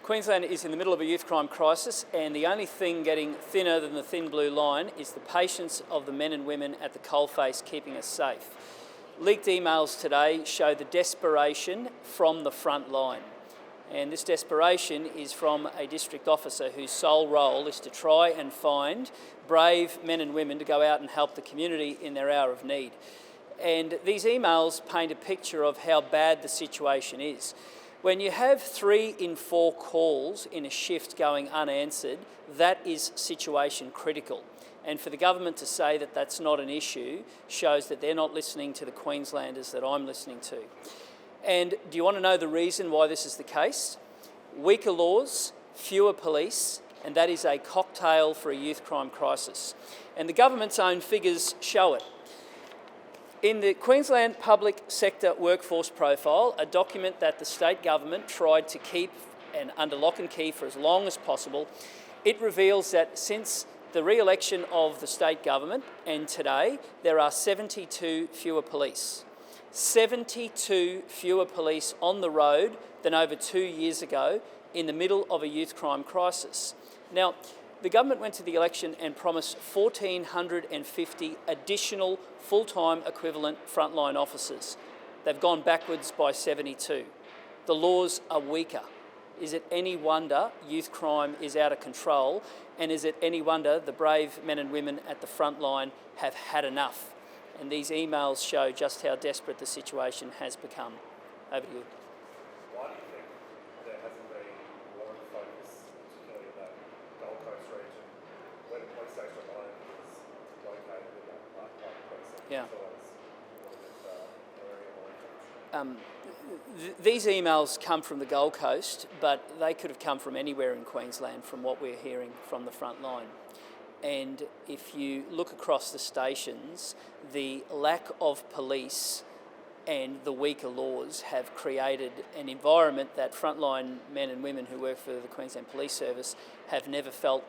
Queensland is in the middle of a youth crime crisis, and the only thing getting thinner than the thin blue line is the patience of the men and women at the coalface keeping us safe. Leaked emails today show the desperation from the front line. And this desperation is from a district officer whose sole role is to try and find brave men and women to go out and help the community in their hour of need. And these emails paint a picture of how bad the situation is. When you have 3 in 4 calls in a shift going unanswered, that is situation critical. And for the government to say that that's not an issue shows that they're not listening to the Queenslanders that I'm listening to. And do you want to know the reason why this is the case? Weaker laws, fewer police, and that is a cocktail for a youth crime crisis. And the government's own figures show it. In the Queensland Public Sector Workforce Profile, a document that the state government tried to keep under lock and key for as long as possible, it reveals that since the re-election of the state government and today, there are 72 fewer police. 72 fewer police on the road than over 2 years ago in the middle of a youth crime crisis. Now, the government went to the election and promised 1,450 additional full-time equivalent frontline officers. They've gone backwards by 72. The laws are weaker. Is it any wonder youth crime is out of control? And is it any wonder the brave men and women at the front line have had enough? And these emails show just how desperate the situation has become. Over to you. Why do you think there hasn't been more focus, particularly in that Gold Coast region, where the police station line is located in that part of the precinct? Yeah. These These emails come from the Gold Coast, but they could have come from anywhere in Queensland from what we're hearing from the front line. And if you look across the stations, the lack of police and the weaker laws have created an environment that frontline men and women who work for the Queensland Police Service have never felt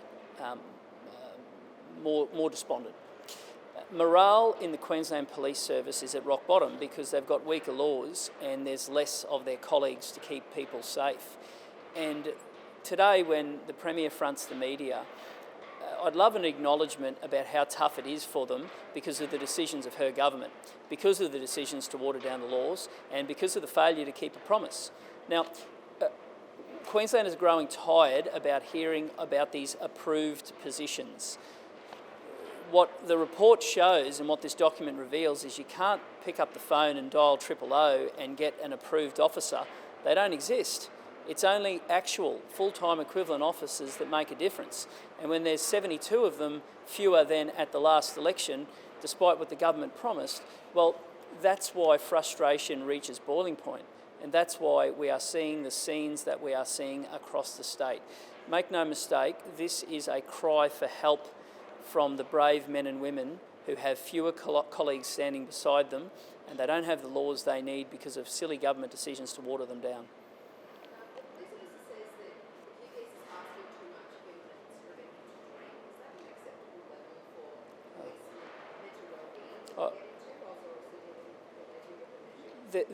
more despondent. Morale in the Queensland Police Service is at rock bottom because they've got weaker laws and there's less of their colleagues to keep people safe. And today, when the Premier fronts the media, I'd love an acknowledgement about how tough it is for them because of the decisions of her government, because of the decisions to water down the laws, and because of the failure to keep a promise. Now, Queensland is growing tired about hearing about these approved positions. What the report shows and what this document reveals is you can't pick up the phone and dial 000 and get an approved officer. They don't exist. It's only actual full-time equivalent officers that make a difference. And when there's 72 of them, fewer than at the last election, despite what the government promised, well, that's why frustration reaches boiling point. And that's why we are seeing the scenes that we are seeing across the state. Make no mistake, this is a cry for help from the brave men and women who have fewer colleagues standing beside them, and they don't have the laws they need because of silly government decisions to water them down.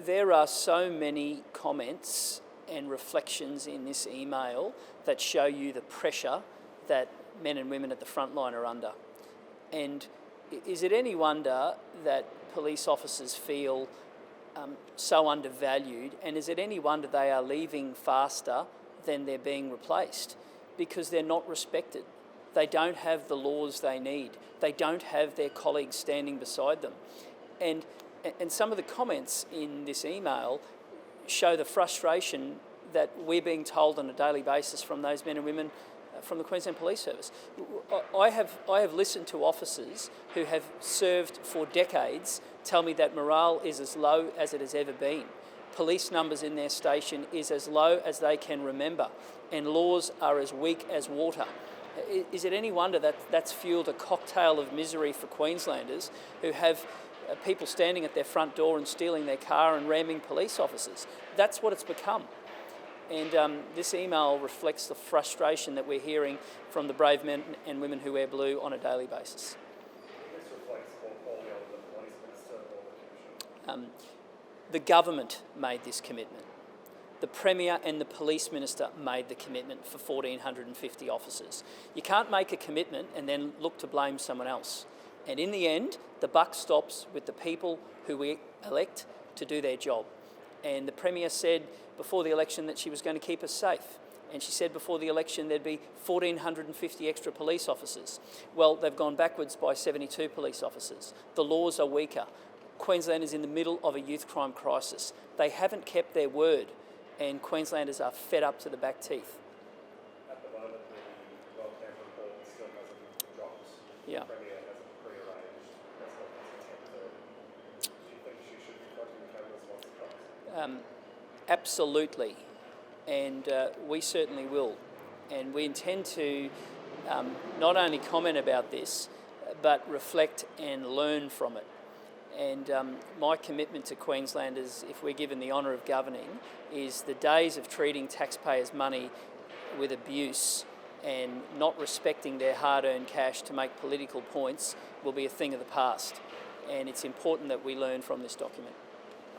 There are so many comments and reflections in this email that show you the pressure that men and women at the front line are under. And is it any wonder that police officers feel so undervalued, and is it any wonder they are leaving faster than they're being replaced? Because they're not respected. They don't have the laws they need. They don't have their colleagues standing beside them. And some of the comments in this email show the frustration that we're being told on a daily basis from those men and women from the Queensland Police Service. I have listened to officers who have served for decades tell me that morale is as low as it has ever been. Police numbers in their station is as low as they can remember, and laws are as weak as water. Is it any wonder that that's fueled a cocktail of misery for Queenslanders who have people standing at their front door and stealing their car and ramming police officers? That's what it's become. And this email reflects the frustration that we're hearing from the brave men and women who wear blue on a daily basis. This reflects more quality of the police minister or the commission? The government made this commitment. the Premier and the Police Minister made the commitment for 1,450 officers. You can't make a commitment and then look to blame someone else. And in the end, the buck stops with the people who we elect to do their job. And the Premier said before the election that she was going to keep us safe. And she said before the election there'd be 1,450 extra police officers. Well, they've gone backwards by 72 police officers. The laws are weaker. Queensland is in the middle of a youth crime crisis. They haven't kept their word, and Queenslanders are fed up to the back teeth. At the moment, the well-camp report still hasn't dropped. Yeah. The Premier hasn't pre-arranged press conference at 10:30. Do you think she should be fronting the cameras once it drops? Absolutely, and we certainly will. And we intend to not only comment about this, but reflect and learn from it. And my commitment to Queenslanders, if we're given the honour of governing, is the days of treating taxpayers' money with abuse and not respecting their hard-earned cash to make political points will be a thing of the past. And it's important that we learn from this document.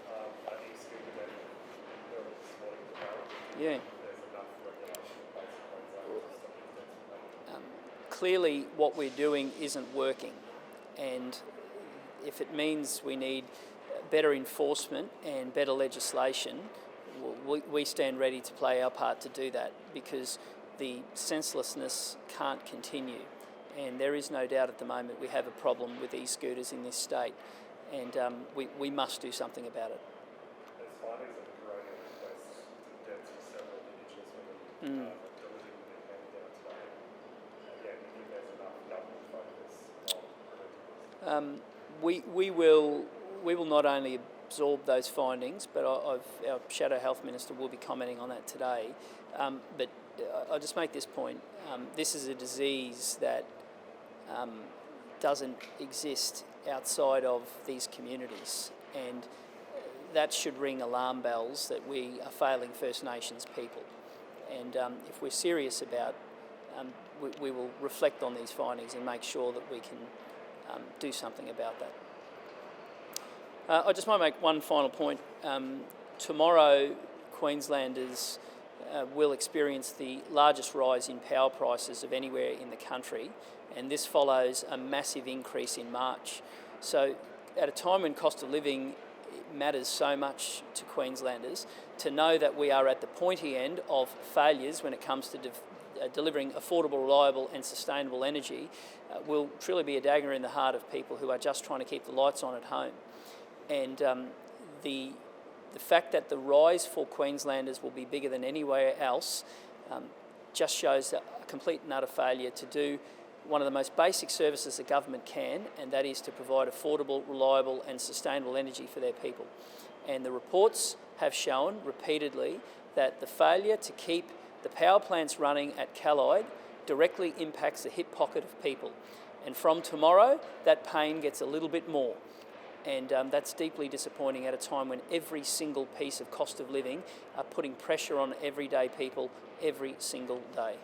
I think it's good that they're supporting the parliament. Yeah. There's enough regulation in place in Queensland to stop these. Clearly, what we're doing isn't working. And if it means we need better enforcement and better legislation, we stand ready to play our part to do that, because the senselessness can't continue. And there is no doubt at the moment we have a problem with e-scooters in this state, and we must do something about it. There's findings of the corona inquest to deaths of several Indigenous women delivering their family down today. Again, do you think there's enough government focus on preventing this? We will not only absorb those findings, but our Shadow Health Minister will be commenting on that today. But I'll just make this point. This is a disease that doesn't exist outside of these communities, and that should ring alarm bells that we are failing First Nations people. And if we're serious about, we will reflect on these findings and make sure that we can do something about that. I just want to make one final point. Tomorrow, Queenslanders will experience the largest rise in power prices of anywhere in the country, and this follows a massive increase in March. So at a time when cost of living matters so much to Queenslanders, to know that we are at the pointy end of failures when it comes to delivering affordable, reliable and sustainable energy will truly be a dagger in the heart of people who are just trying to keep the lights on at home. And the fact that the rise for Queenslanders will be bigger than anywhere else just shows a complete and utter failure to do one of the most basic services the government can, and that is to provide affordable, reliable and sustainable energy for their people. And the reports have shown repeatedly that the failure to keep the power plants running at Callide directly impacts the hip pocket of people. And from tomorrow, that pain gets a little bit more. And that's deeply disappointing at a time when every single piece of cost of living are putting pressure on everyday people every single day.